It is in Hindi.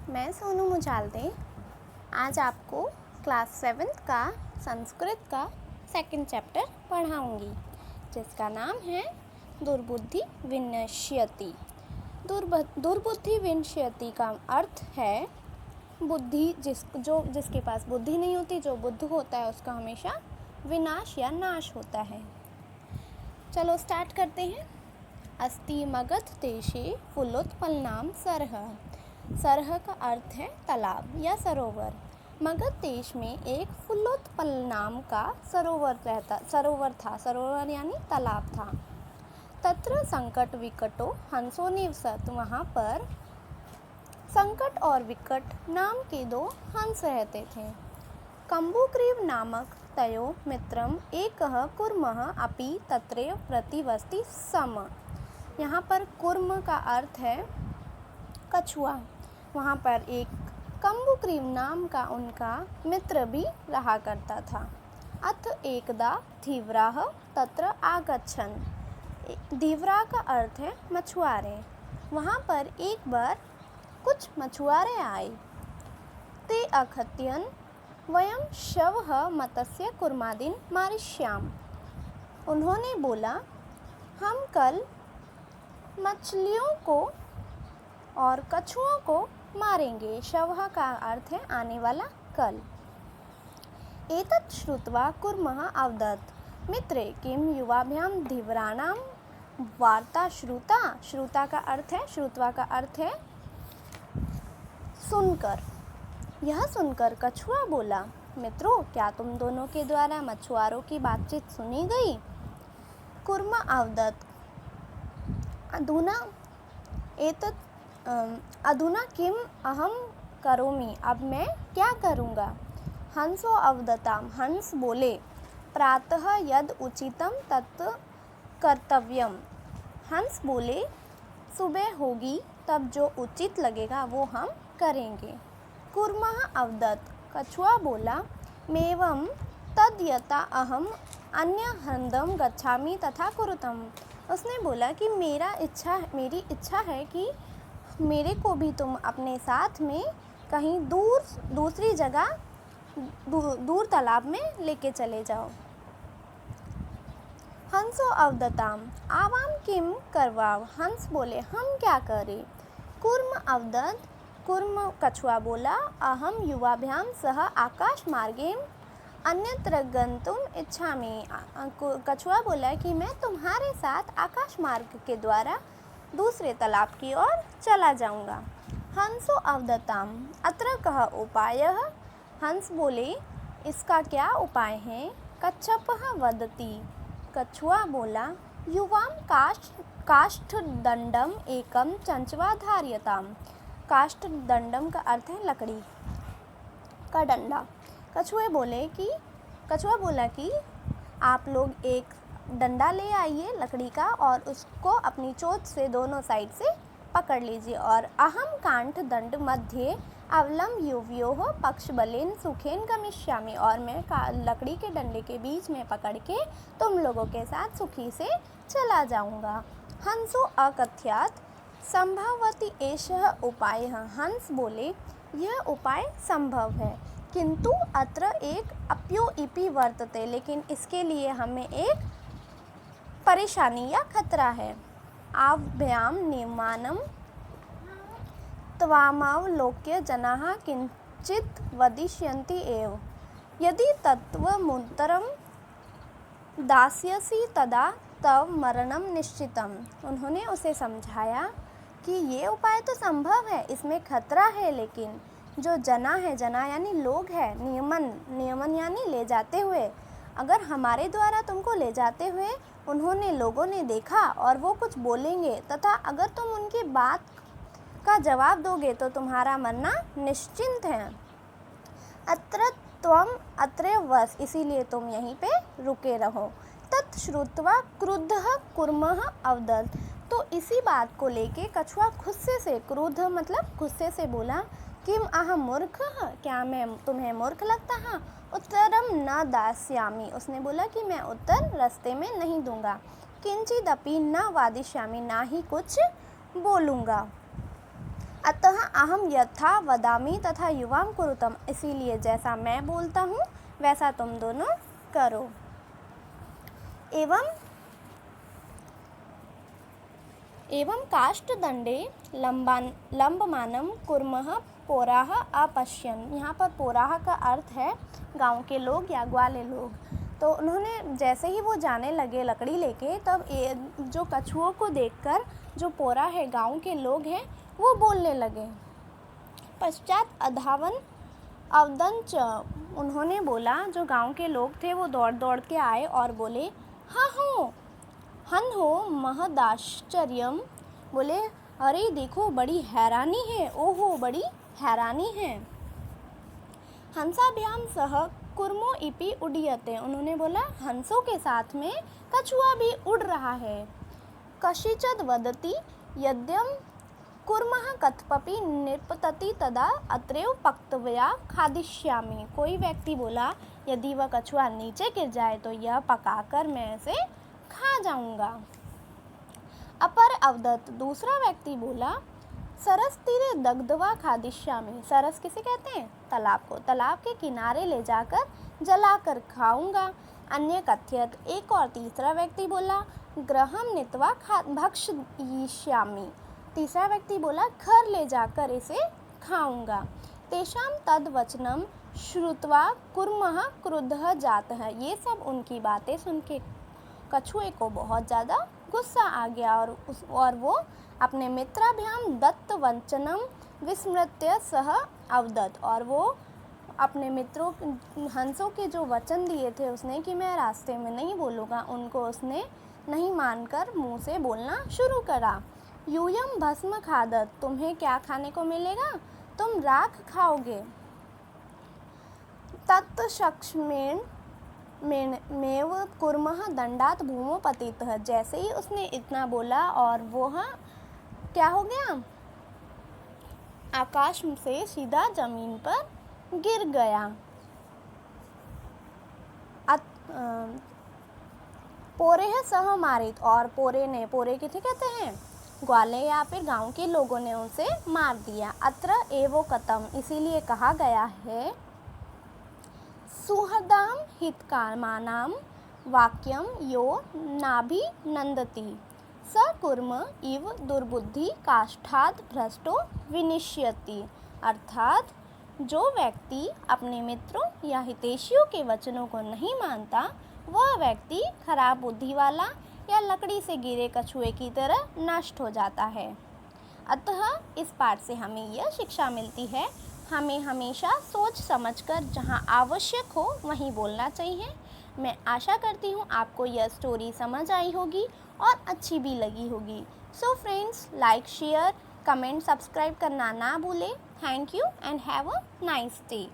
मैं सोनू मुजालदे आज आपको क्लास 7th का संस्कृत का सेकंड चैप्टर पढ़ाऊंगी, जिसका नाम है दुर्बुद्धि विनश्यति। दुर्बुद्धि विनश्यति का अर्थ है बुद्धि जिसके पास बुद्धि नहीं होती, जो बुद्ध होता है उसका हमेशा विनाश या नाश होता है। चलो स्टार्ट करते हैं। अस्ति मगध देशे फुल्लोत्पलनाम सरह। सरह का अर्थ है तालाब या सरोवर। मगध देश में एक फुल्लोत्पल नाम का सरोवर था। सरोवर यानी तालाब था। तत्र संकट विकटो हंसो निवसत। वहाँ पर संकट और विकट नाम के दो हंस रहते थे। कम्बुग्रीव नामक तयो मित्रम एकः कुर्मः अपि तत्रैव प्रतिवसति स्म। यहाँ पर कुर्म का अर्थ है कछुआ। वहाँ पर एक कम्बुग्रीव नाम का उनका मित्र भी रहा करता था। अथ एकदा धीवराः तत्र आगच्छन्। धीवरा का अर्थ है मछुआरे। वहाँ पर एक बार कुछ मछुआरे आए। ते अकथयन् वयं शवः मतस्य कुर्मादीन् मारिष्याम। उन्होंने बोला, हम कल मछलियों को और कछुओं को मारेंगे। शवः का अर्थ है आने वाला कल। एतत् श्रुत्वा कुर्मः अवदत् मित्रे किं युवाभ्यां धीवराणां वार्ता श्रुता। श्रुता का अर्थ है श्रुत्वा का अर्थ है सुनकर। यह सुनकर कछुआ बोला, मित्रों क्या तुम दोनों के द्वारा मछुआरों की बातचीत सुनी गई। कुर्म अवदत् अधुना किम अहम करोमि। अब मैं क्या करूँगा। हंसो अवदताम। हंस बोले, प्रातः यद उचितम तत् कर्तव्यम। हंस बोले, सुबह होगी तब जो उचित लगेगा वो हम करेंगे। कुर्मः अवदत्। कछुआ बोला, मेवं तद्यथा अहम अन्य हंदम गच्छामि तथा कुरुतम। उसने बोला कि मेरी इच्छा है कि मेरे को भी तुम अपने साथ में कहीं दूसरी जगह दूर तालाब में लेके चले जाओ। हंसो अवदताम आवाम किम करवाव। हंस बोले, हम क्या करें। कुर्म अवदत्। कुर्म कछुआ बोला, अहम युवाभ्याम सह आकाश मार्गेण अन्यत्र गंतुम इच्छामि। कछुआ बोला कि मैं तुम्हारे साथ आकाश मार्ग के द्वारा दूसरे तालाब की ओर चला जाऊंगा। हंसो अवदताम अत्र कः उपायः। हंस बोले, इसका क्या उपाय है। कच्छपः वदति। कछुआ बोला, युवां काष्ठदंडम एकम चंचवा धार्यताम। काष्ठदंडम का अर्थ है लकड़ी का डंडा। कछुआ बोला कि आप लोग एक डंडा ले आइए लकड़ी का और उसको अपनी चोंच से दोनों साइड से पकड़ लीजिए और अहम कांठ दंड मध्य अवलम युवयोः पक्ष बलेन सुखेन गमिष्यामि। और मैं लकड़ी के डंडे के बीच में पकड़ के तुम लोगों के साथ सुखी से चला जाऊंगा। हंसो अकथयात् संभवति एषः उपायः। हंस बोले, यह उपाय संभव है, किंतु अत्र एक अप्योइपि वर्तते। लेकिन इसके लिए हमें एक परेशानी या खतरा है। आभ्याम नियमानं त्वामवलोक्य जनाः किंचित् वदिष्यन्ति एव। यदि तत्त्वमुत्तरं दास्यसि तदा तव मरणं निश्चितम्। उन्होंने उसे समझाया कि ये उपाय तो संभव है, इसमें खतरा है, लेकिन जो जना यानी लोग है, नियमन यानी ले जाते हुए, अगर हमारे द्वारा तुमको ले जाते हुए लोगों ने देखा और वो कुछ बोलेंगे तथा अगर तुम उनकी बात का जवाब दोगे तो तुम्हारा मरना निश्चिंत है। अत्र त्वम अत्रैव वस। इसीलिए तुम यहीं पे रुके रहो। तत् श्रुत्वा क्रुद्धः कुर्मः अवदत्। तो इसी बात को लेके कछुआ गुस्से से, क्रुद्ध मतलब गुस्से से बोला, किम अहम मूर्खः। क्या मैं तुम्हें मूर्ख लगता है। उत्तरम न दास्यामि। उसने बोला कि मैं उत्तर रास्ते में नहीं दूंगा। किंचिदपि न वादिष्यामि। ना ही कुछ बोलूँगा। अतः अहम यथा वदामि तथा युवाम कुरुतम, इसीलिए जैसा मैं बोलता हूँ वैसा तुम दोनों करो। एवं काष्ठदंडे लंबमानं कुर्मः पोराः अपश्यन्। यहाँ पर पोराह का अर्थ है गांव के लोग या ग्वाले लोग। तो उन्होंने जैसे ही वो जाने लगे लकड़ी लेके, तब जो कछुओं को देखकर जो पोरा है गांव के लोग हैं वो बोलने लगे। पश्चात अवदंच, उन्होंने बोला, जो गांव के लोग थे वो दौड़ दौड़ के आए और बोले, हाँ हो हन हो महदाश्चर्यम, बोले अरे देखो बड़ी हैरानी है, ओहो बड़ी हैरानी है। हंसाभ्याम सह कुर्मो इपि उड्डीयते, उन्होंने बोला हंसों के साथ में कछुआ भी उड़ रहा है। कशिचिद वदति यद्यम कुर्मः कथपपि निपतति तदा अत्रैव पक्तव्या खादिष्यामि, कोई व्यक्ति बोला यदि वह कछुआ नीचे गिर जाए तो यह पकाकर मैं इसे खा जाऊंगा। अपर अवदत्त, दूसरा व्यक्ति बोला, सरस तीरे दग्धवा खादिष्यामि, सरस किसे कहते हैं? तालाब को, तालाब के किनारे ले जाकर जलाकर खाऊंगा। अन्य कथ्यत, एक और तीसरा व्यक्ति बोला, ग्रहम नीत्वा भक्षयिष्यामि, तीसरा व्यक्ति बोला घर ले जाकर इसे खाऊंगा। तेषाम तद वचनम श्रुत्वा कुर्मः क्रुद्धः जातः, ये सब उनकी बातें सुन के कछुए को बहुत ज़्यादा गुस्सा आ गया और वो अपने मित्राभ्याम दत्त वंचनम विस्मृत्य सह अवदत्, और वो अपने मित्रों हंसों के जो वचन दिए थे उसने कि मैं रास्ते में नहीं बोलूँगा, उनको उसने नहीं मानकर मुंह से बोलना शुरू करा। यूयम भस्म खादत, तुम्हें क्या खाने को मिलेगा? तुम राख खाओगे। तत्क्षमेण मेव कुर्मः दंडात भूमो पतितः, जैसे ही उसने इतना बोला और वो क्या हो गया, आकाश से सीधा जमीन पर गिर गया। पोरे सह मारित, और पोरे किसे कहते हैं? ग्वाले या फिर गांव के लोगों ने उसे मार दिया। अत्र एवो कतम, इसीलिए कहा गया है, सुहृदाम हितकामानां वाक्यम यो नाभिनंदति स कुर्म इव दुर्बुद्धि काष्ठात् भ्रष्टो विनिश्यति, अर्थात जो व्यक्ति अपने मित्रों या हितैषियों के वचनों को नहीं मानता वह व्यक्ति खराब बुद्धि वाला या लकड़ी से गिरे कछुए की तरह नष्ट हो जाता है। अतः इस पाठ से हमें यह शिक्षा मिलती है, हमें हमेशा सोच समझकर जहां आवश्यक हो वहीं बोलना चाहिए। मैं आशा करती हूँ आपको यह स्टोरी समझ आई होगी और अच्छी भी लगी होगी। So friends, like, share, comment, subscribe करना ना भूलें। Thank you and have a nice day.